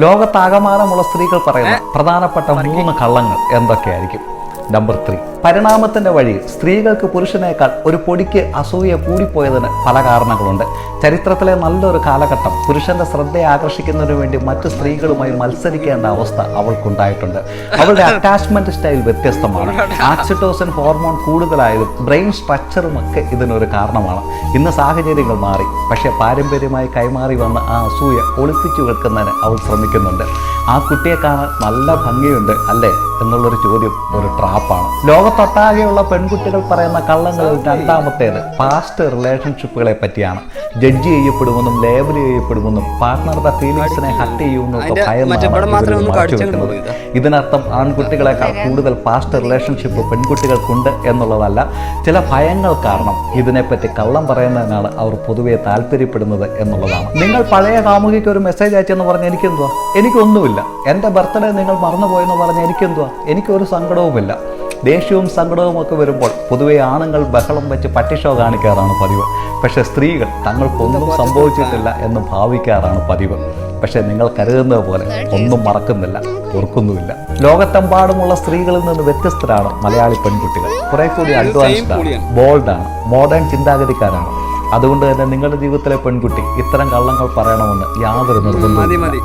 ലോകത്താകമാനമുള്ള സ്ത്രീകൾ പറയുന്ന പ്രധാനപ്പെട്ട 3 കള്ളങ്ങൾ എന്തൊക്കെയായിരിക്കും? നമ്പർ 3, പരിണാമത്തിന്റെ വഴി സ്ത്രീകൾക്ക് പുരുഷനേക്കാൾ ഒരു പൊടിക്ക് അസൂയ കൂടിപ്പോയതിന് പല കാരണങ്ങളുണ്ട്. ചരിത്രത്തിലെ നല്ലൊരു കാലഘട്ടം പുരുഷന്റെ ശ്രദ്ധയെ ആകർഷിക്കുന്നതിനു വേണ്ടി മറ്റു സ്ത്രീകളുമായി മത്സരിക്കേണ്ട അവസ്ഥ അവൾക്കുണ്ടായിട്ടുണ്ട്. അവളുടെ അറ്റാച്ച്മെന്റ് സ്റ്റൈൽ വ്യത്യസ്തമാണ്. ആക്സിറ്റോസിൻ ഹോർമോൺ കൂടുതലായതും ബ്രെയിൻ സ്ട്രക്ചറും ഒക്കെ ഇതിനൊരു കാരണമാണ്. ഇന്ന് സാഹചര്യങ്ങൾ മാറി, പക്ഷേ പാരമ്പര്യമായി കൈമാറി വന്ന ആ അസൂയ ഒളിപ്പിച്ചു വെക്കുന്നതിന് അവൾ ശ്രമിക്കുന്നുണ്ട്. ആ കുട്ടിയെ കാണാൻ നല്ല ഭംഗിയുണ്ട് അല്ലേ എന്നുള്ളൊരു ചോദ്യം ഒരു ട്രാപ്പാണ്. ലോകത്തൊട്ടാകെയുള്ള പെൺകുട്ടികൾ പറയുന്ന കള്ളങ്ങളിൽ രണ്ടാമത്തേത് പാസ്റ്റ് റിലേഷൻഷിപ്പുകളെ പറ്റിയാണ്. ജഡ്ജ് ചെയ്യപ്പെടുമെന്നും ലേബൽ ചെയ്യപ്പെടുമെന്നും പാർട്ട്ണറുടെ ഫീലിംഗ്സിനെ ഹട്ട് ചെയ്യുമെന്നൊക്കെ ഭയന്നാണ്. ഇതിനർത്ഥം ആൺകുട്ടികളെക്കാൾ കൂടുതൽ പാസ്റ്റ് റിലേഷൻഷിപ്പ് പെൺകുട്ടികൾക്കുണ്ട് എന്നുള്ളതല്ല. ചില ഭയങ്ങൾ കാരണം ഇതിനെപ്പറ്റി കള്ളം പറയുന്നതിനാണ് അവർ പൊതുവെ താല്പര്യപ്പെടുന്നത് എന്നുള്ളതാണ്. നിങ്ങൾ പഴയ കാമുകിക്ക് ഒരു മെസ്സേജ് അയച്ചെന്ന് പറഞ്ഞ് എനിക്കെന്തുവാ? എനിക്കൊന്നുമില്ല. എൻ്റെ ബർത്ത്ഡേ നിങ്ങൾ മറന്നുപോയെന്ന് പറഞ്ഞ് എനിക്കെന്തുവാ? എനിക്കൊരു സങ്കടവുമില്ല. ദേഷ്യവും സങ്കടവും ഒക്കെ വരുമ്പോൾ പൊതുവെ ആണുങ്ങൾ ബഹളം വെച്ച് പട്ടിഷോ കാണിക്കാറാണ് പതിവ്. പക്ഷെ സ്ത്രീകൾ തങ്ങൾക്കൊന്നും സംഭവിച്ചിട്ടില്ല എന്ന് ഭാവിക്കാറാണ് പതിവ്. പക്ഷെ നിങ്ങൾ കരുതുന്നത് പോലെ ഒന്നും മറക്കുന്നില്ല, ഓർക്കുന്നുമില്ല. ലോകത്തെമ്പാടുമുള്ള സ്ത്രീകളിൽ നിന്ന് വ്യത്യസ്തരാണ് മലയാളി പെൺകുട്ടികൾ. കുറെ കൂടി അഡ്വാൻസ്ഡാണ്, ബോൾഡാണ്, മോഡേൺ ചിന്താഗതിക്കാരാണ്. അതുകൊണ്ട് തന്നെ നിങ്ങളുടെ ജീവിതത്തിലെ പെൺകുട്ടി ഇത്തരം കള്ളങ്ങൾ പറയണമെന്ന് യാതൊരു നിർബന്ധവും